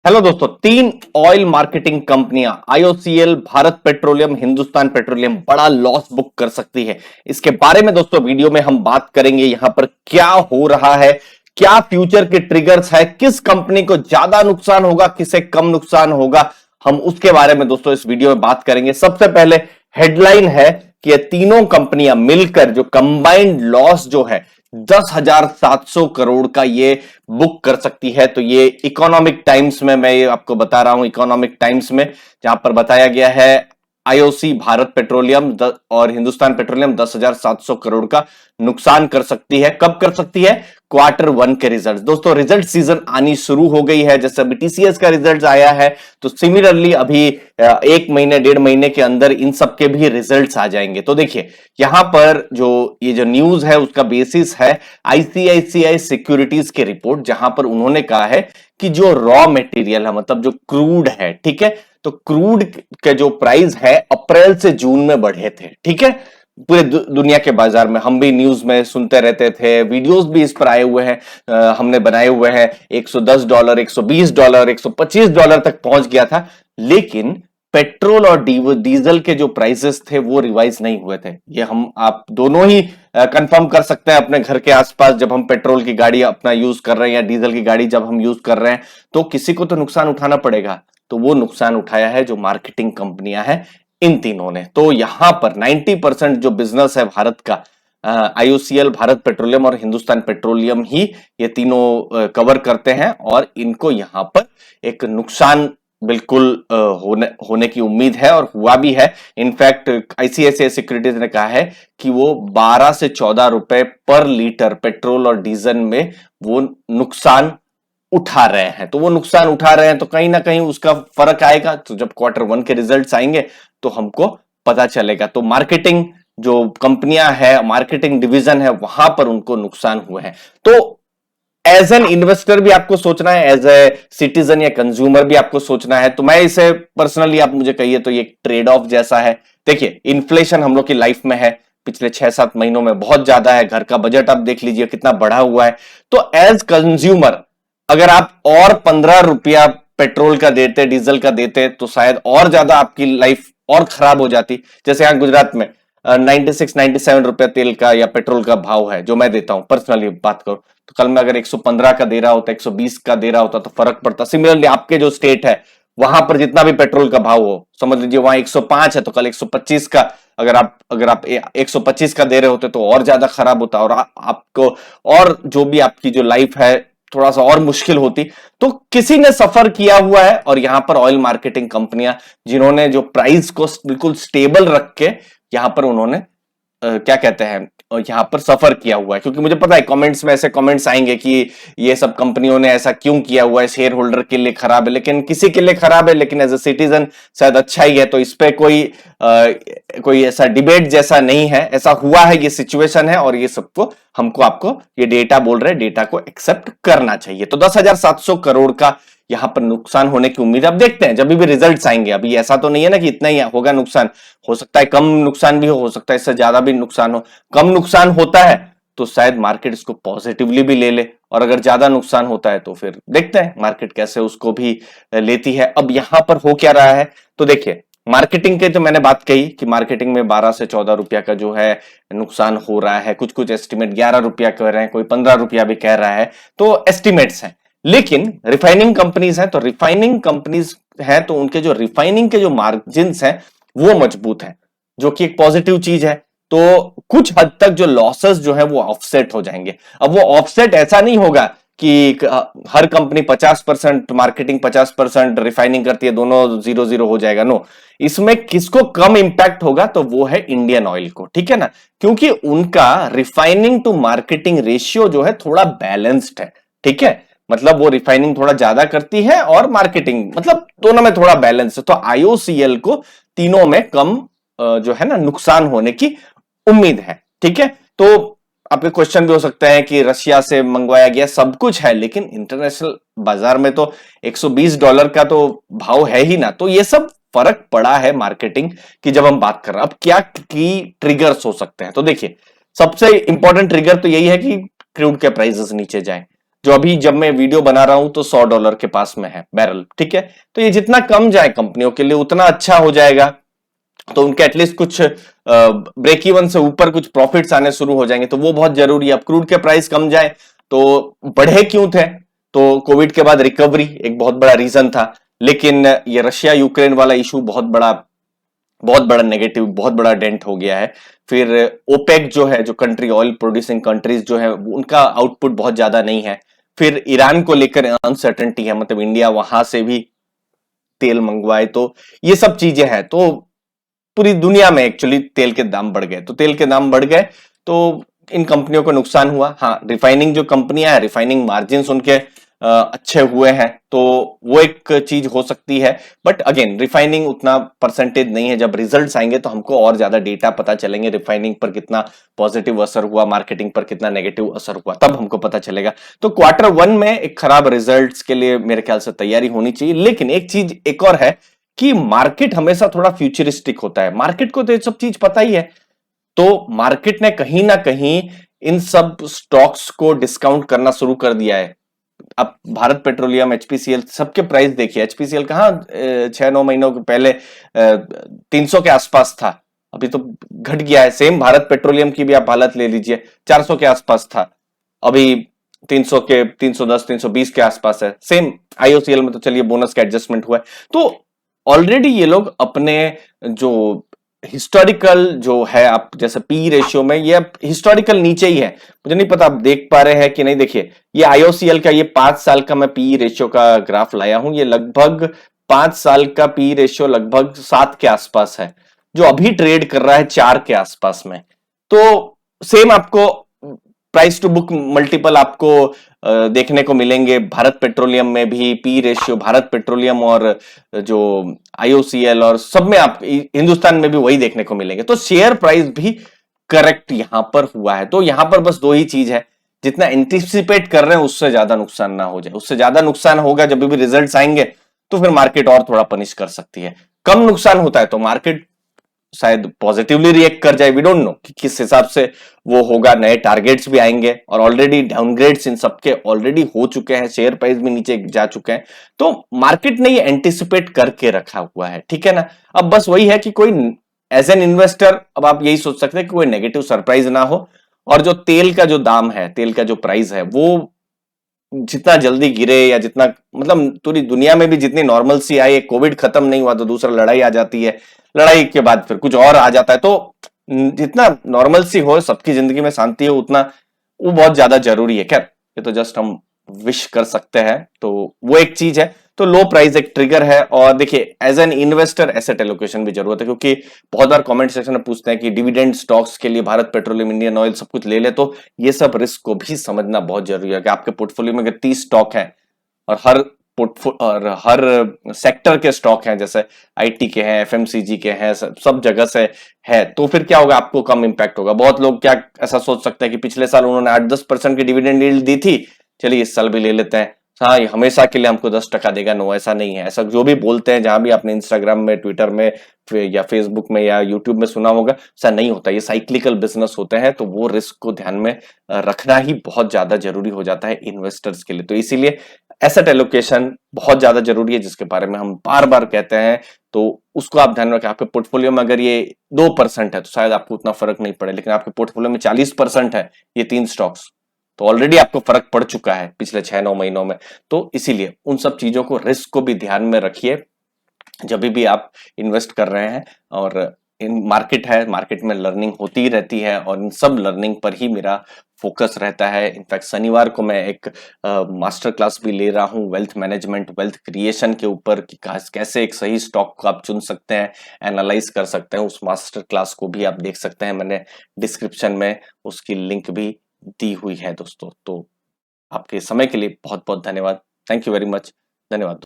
Hello दोस्तों, तीन oil marketing कंपनियां IOCL, Bharat petroleum, Hindustan petroleum बड़ा लॉस बुक कर सकती है। इसके बारे में दोस्तों वीडियो में हम बात करेंगे। यहां पर क्या हो रहा है, क्या फ्यूचर के ट्रिगर्स है, किस कंपनी को ज्यादा नुकसान होगा, किसे कम नुकसान होगा, हम उसके बारे में दोस्तों इस वीडियो में बात करेंगे। सबसे पहले हेडलाइन है कि ये तीनों कंपनियां मिलकर जो कंबाइंड लॉस जो है 10,700 करोड़ का ये बुक कर सकती है। तो ये इकोनॉमिक टाइम्स में मैं ये आपको बता रहा हूं, इकोनॉमिक टाइम्स में जहां पर बताया गया है आईओसी, भारत पेट्रोलियम और हिंदुस्तान पेट्रोलियम 10,700 करोड़ का नुकसान कर सकती है। कब कर सकती है? Q1 के रिजल्ट। दोस्तों रिजल्ट सीजन आनी शुरू हो गई है। जैसे अभी टीसीएस का रिजल्ट आया है तो सिमिलरली अभी एक महीने डेढ़ महीने के अंदर इन सब के भी रिजल्ट्स आ जाएंगे। तो देखिए यहां पर ये जो न्यूज है उसका बेसिस है आईसीआईसीआई सिक्योरिटीज की रिपोर्ट, जहां पर उन्होंने कहा है कि जो रॉ मटेरियल है, मतलब जो क्रूड है, ठीक है, तो क्रूड के जो प्राइस है अप्रैल से जून में बढ़े थे, ठीक है, पूरे दुनिया के बाजार में। हम भी न्यूज में सुनते रहते थे, वीडियोस भी इस पर आए हुए हैं, हमने बनाए हुए हैं। $110, $120, $125 तक पहुंच गया था। लेकिन पेट्रोल और डीजल के जो प्राइसेस थे वो रिवाइज नहीं हुए थे। ये हम आप दोनों ही कंफर्म कर सकते हैं अपने घर के आसपास। जब हम पेट्रोल की गाड़ी अपना यूज कर रहे हैं या डीजल की गाड़ी जब हम यूज कर रहे हैं तो किसी को तो नुकसान उठाना पड़ेगा। तो वो नुकसान उठाया है जो मार्केटिंग कंपनियां हैं इन तीनों ने। तो यहां पर 90% जो बिजनेस है भारत का, आईओसीएल, भारत पेट्रोलियम और हिंदुस्तान पेट्रोलियम ही ये तीनों कवर करते हैं और इनको यहां पर एक नुकसान बिल्कुल होने की उम्मीद है और हुआ भी है। इनफैक्ट आईसीआईसीआई सिक्योरिटीज ने कहा है कि वो 12 से 14 रुपए पर लीटर पेट्रोल और डीजल में वो नुकसान उठा रहे हैं। तो वो नुकसान उठा रहे हैं तो कहीं ना कहीं उसका फर्क आएगा। तो जब Q1 के रिजल्ट्स आएंगे तो हमको पता चलेगा। तो मार्केटिंग जो कंपनियां हैं, मार्केटिंग डिवीजन है, वहां पर उनको नुकसान हुए हैं। तो एज एन इन्वेस्टर भी आपको सोचना है, एज ए सिटीजन या कंज्यूमर भी आपको सोचना है। तो मैं इसे पर्सनली, आप मुझे कहिए तो ये ट्रेड ऑफ जैसा है। देखिए इन्फ्लेशन हम लोग की लाइफ में है, पिछले 6-7 महीनों में बहुत ज्यादा है। घर का बजट आप देख लीजिए कितना बढ़ा हुआ है। तो एज कंज्यूमर अगर आप और 15 रुपया पेट्रोल का देते, डीजल का देते, तो शायद और ज्यादा आपकी लाइफ और खराब हो जाती। जैसे यहां गुजरात में 96-97 रुपया तेल का या पेट्रोल का भाव है जो मैं देता हूं। पर्सनली बात करूं तो कल मैं अगर 115 का दे रहा होता, 120 का दे रहा होता तो फर्क पड़ता। सिमिलरली आपके जो स्टेट है वहां पर जितना भी पेट्रोल का भाव हो, समझ लीजिए वहां 105 है तो कल 125 का अगर आप 125 का दे रहे होते तो और ज्यादा खराब होता और आपको और जो भी आपकी जो लाइफ है थोड़ा सा और मुश्किल होती। तो किसी ने सफर किया हुआ है और यहां पर ऑयल मार्केटिंग कंपनियां जिन्होंने जो प्राइस को बिल्कुल स्टेबल रख के यहां पर उन्होंने क्या कहते हैं, यहां पर सफर किया हुआ है। क्योंकि मुझे पता है कमेंट्स में ऐसे कमेंट्स आएंगे कि ये सब कंपनियों ने ऐसा क्यों किया हुआ है, शेयर होल्डर के लिए खराब है। लेकिन किसी के लिए खराब है, लेकिन एज ए सिटीजन शायद अच्छा ही है। तो इस पे कोई ऐसा डिबेट जैसा नहीं है, ऐसा हुआ है, ये सिचुएशन है और ये सबको हमको आपको ये डेटा बोल रहे हैं, डेटा को एक्सेप्ट करना चाहिए। तो 10,700 करोड़ का यहां पर नुकसान होने की उम्मीद। अब देखते हैं जब भी रिजल्ट्स आएंगे। अभी ऐसा तो नहीं है ना कि इतना ही होगा नुकसान, हो सकता है कम नुकसान भी हो सकता है इससे ज्यादा भी नुकसान हो। कम नुकसान होता है तो शायद मार्केट इसको पॉजिटिवली भी ले ले, और अगर ज्यादा नुकसान होता है तो फिर देखते हैं मार्केट कैसे उसको भी लेती है। अब यहां पर हो क्या रहा है, तो देखिए मार्केटिंग के जो मैंने बात कही कि मार्केटिंग में 12 से 14 रुपया का जो है नुकसान हो रहा है। कुछ कुछ एस्टिमेट 11 रुपया कह रहे हैं, कोई 15 रुपया भी कह रहा है। तो एस्टिमेट्स हैं। लेकिन रिफाइनिंग कंपनीज हैं, तो रिफाइनिंग कंपनीज हैं तो उनके जो रिफाइनिंग के जो मार्जिन्स हैं वो मजबूत हैं, जो कि एक पॉजिटिव चीज है। तो कुछ हद तक जो लॉसेस जो है वो ऑफसेट हो जाएंगे। अब वो ऑफसेट ऐसा नहीं होगा कि हर कंपनी 50% मार्केटिंग 50% रिफाइनिंग करती है, दोनों 0-0 हो जाएगा। नो, इसमें किसको कम इंपैक्ट होगा तो वो है इंडियन ऑयल को, ठीक है ना, क्योंकि उनका रिफाइनिंग टू मार्केटिंग रेशियो जो है थोड़ा बैलेंस्ड है, ठीक है। मतलब वो रिफाइनिंग थोड़ा ज्यादा करती है और मार्केटिंग, मतलब दोनों में थोड़ा बैलेंस है। तो आईओसीएल को तीनों में कम जो है ना नुकसान होने की उम्मीद है, ठीक है। तो आपके क्वेश्चन भी हो सकता है कि रशिया से मंगवाया गया सब कुछ है, लेकिन इंटरनेशनल बाजार में तो $120 का तो भाव है ही ना। तो ये सब फर्क पड़ा है मार्केटिंग की जब हम बात कर रहे हैं। अब क्या की ट्रिगर्स हो सकते हैं, तो देखिए सबसे इंपॉर्टेंट ट्रिगर तो यही है कि क्रूड के प्राइसेस नीचे जाए। जो अभी जब मैं वीडियो बना रहा हूं तो $100 के पास में है बैरल, ठीक है। तो ये जितना कम जाए कंपनियों के लिए उतना अच्छा हो जाएगा, तो उनके एटलीस्ट कुछ ब्रेक इवन से ऊपर कुछ प्रॉफिट्स आने शुरू हो जाएंगे, तो वो बहुत जरूरी है। अब क्रूड के प्राइस कम जाए तो बढ़े क्यों थे, तो कोविड के बाद रिकवरी एक बहुत बड़ा रीजन था, लेकिन ये रशिया यूक्रेन वाला इशू बहुत बड़ा नेगेटिव, बहुत बड़ा डेंट हो गया है। फिर ओपेक जो है, जो कंट्री ऑयल प्रोड्यूसिंग कंट्रीज जो है, उनका आउटपुट बहुत ज्यादा नहीं है। फिर ईरान को लेकर अनसर्टेनिटी है, मतलब इंडिया वहां से भी तेल मंगवाए, तो ये सब चीजें हैं। तो पूरी दुनिया में एक्चुअली तेल के दाम बढ़ गए, तो तेल के दाम बढ़ गए तो इन कंपनियों को नुकसान हुआ। हाँ, रिफाइनिंग जो कंपनियां हैं, रिफाइनिंग मार्जिन उनके अच्छे हुए हैं, तो वो एक चीज हो सकती है। बट अगेन रिफाइनिंग उतना परसेंटेज नहीं है, जब रिजल्ट्स आएंगे तो हमको और ज्यादा डेटा पता चलेंगे, रिफाइनिंग पर कितना पॉजिटिव असर हुआ, मार्केटिंग पर कितना नेगेटिव असर हुआ, तब हमको पता चलेगा। तो Q1 में एक खराब रिजल्ट्स के लिए मेरे ख्याल से तैयारी होनी चाहिए। लेकिन एक चीज एक और है कि मार्केट हमेशा थोड़ा फ्यूचरिस्टिक होता है, मार्केट को तो ये सब चीज पता ही है। तो मार्केट ने कहीं ना कहीं इन सब स्टॉक्स को डिस्काउंट करना शुरू कर दिया है। अब भारत पेट्रोलियम, एचपीसीएल, सबके प्राइस देखिए। एचपीसीएल कहाँ 6-9 महीनों के पहले 300 के आसपास था, अभी तो घट गया है। सेम भारत पेट्रोलियम की भी आप हालत ले लीजिए, 400 के आसपास था, अभी 300 के 310 320 के आसपास है। सेम आईओसीएल में तो चलिए बोनस का एडजस्टमेंट हुआ है। तो ऑलरेडी ये लोग अपने जो हिस्टोरिकल जो है, आप जैसे पी रेशियो में, ये हिस्टोरिकल नीचे ही है। मुझे नहीं पता आप देख पा रहे हैं कि नहीं। देखिए ये आईओसीएल का ये 5 साल का मैं पी रेशियो का ग्राफ लाया हूं, ये लगभग 5 साल का पी रेशियो लगभग 7 के आसपास है, जो अभी ट्रेड कर रहा है 4 के आसपास में। तो सेम आपको प्राइस टू बुक मल्टीपल आपको देखने को मिलेंगे भारत पेट्रोलियम में भी। पी रेशियो भारत पेट्रोलियम और जो आईओसीएल और सब में, आप हिंदुस्तान में भी वही देखने को मिलेंगे। तो शेयर प्राइस भी करेक्ट यहां पर हुआ है। तो यहां पर बस दो ही चीज है, जितना एंटिसिपेट कर रहे हैं उससे ज्यादा नुकसान ना हो जाए। उससे ज्यादा नुकसान होगा जब भी रिजल्ट्स आएंगे तो फिर मार्केट और थोड़ा पनिश कर सकती है। कम नुकसान होता है तो मार्केट शायद पॉजिटिवली रिएक्ट कर जाए, वी डोंट नो कि किस हिसाब से वो होगा। नए टारगेट्स भी आएंगे और ऑलरेडी डाउनग्रेड्स इन सबके ऑलरेडी हो चुके हैं, शेयर प्राइस भी नीचे जा चुके हैं। तो मार्केट ने ये एंटिसिपेट करके रखा हुआ है, ठीक है ना। अब बस वही है कि कोई एज एन इन्वेस्टर, अब आप यही सोच सकते हैं कि कोई नेगेटिव सरप्राइज ना हो, और जो तेल का जो दाम है, तेल का जो प्राइस है, वो जितना जल्दी गिरे, या जितना मतलब पूरी दुनिया में भी जितनी नॉर्मल सी आई, कोविड खत्म नहीं हुआ तो दूसरा लड़ाई आ जाती है, लड़ाई के बाद फिर कुछ और आ जाता है। तो जितना नॉर्मल सी हो, सबकी जिंदगी में शांति हो, उतना वो बहुत ज्यादा जरूरी है। खैर ये तो जस्ट हम विश कर सकते हैं, तो वो एक चीज है। तो लो प्राइस एक ट्रिगर है। और देखिए as an investor asset allocation भी जरूरत है, क्योंकि बहुत बार कमेंट सेक्शन में पूछते हैं कि डिविडेंड स्टॉक्स के लिए भारत पेट्रोलियम, इंडियन ऑयल सब कुछ ले ले, तो ये सब रिस्क को भी समझना बहुत जरूरी है कि आपके पोर्टफोलियो में अगर 30 स्टॉक है और हर सेक्टर के स्टॉक हैं, जैसे आईटी के हैं, एफएमसीजी के हैं, सब जगह से है, तो फिर क्या होगा, आपको कम इंपैक्ट होगा। बहुत लोग क्या ऐसा सोच सकते हैं कि पिछले साल उन्होंने 8-10% की डिविडेंड यील्ड दी थी, चलिए इस साल भी ले लेते हैं, हाँ ये हमेशा के लिए हमको 10% देगा। नो, ऐसा नहीं है। ऐसा जो भी बोलते हैं, जहां भी आपने इंस्टाग्राम में, ट्विटर में या फेसबुक में या यूट्यूब में सुना होगा, ऐसा नहीं होता। ये साइक्लिकल बिजनेस होते हैं, तो वो रिस्क को ध्यान में रखना ही बहुत ज्यादा जरूरी हो जाता है इन्वेस्टर्स के लिए। तो इसीलिए एसेट एलोकेशन बहुत ज्यादा जरूरी है, जिसके बारे में हम बार बार कहते हैं। तो उसको आप ध्यान में रखें। आपके पोर्टफोलियो में अगर ये 2% है तो शायद आपको उतना फर्क नहीं पड़े, लेकिन आपके पोर्टफोलियो में 40% है ये 3 स्टॉक्स, तो ऑलरेडी आपको फर्क पड़ चुका है पिछले 6-9 महीनों में। तो इसीलिए उन सब चीजों को, रिस्क को भी ध्यान में रखिए जब भी आप इन्वेस्ट कर रहे हैं। और इन मार्केट है, मार्केट में लर्निंग होती ही रहती है, और इन सब लर्निंग पर ही मेरा फोकस रहता है। इनफैक्ट शनिवार को मैं एक मास्टर क्लास भी ले रहा हूँ वेल्थ मैनेजमेंट, वेल्थ क्रिएशन के ऊपर, कि कैसे एक सही स्टॉक को आप चुन सकते हैं, एनालाइज कर सकते हैं। उस मास्टर क्लास को भी आप देख सकते हैं, मैंने डिस्क्रिप्शन में उसकी लिंक भी दी हुई है दोस्तों। तो आपके समय के लिए बहुत बहुत धन्यवाद। Thank you very much. धन्यवाद।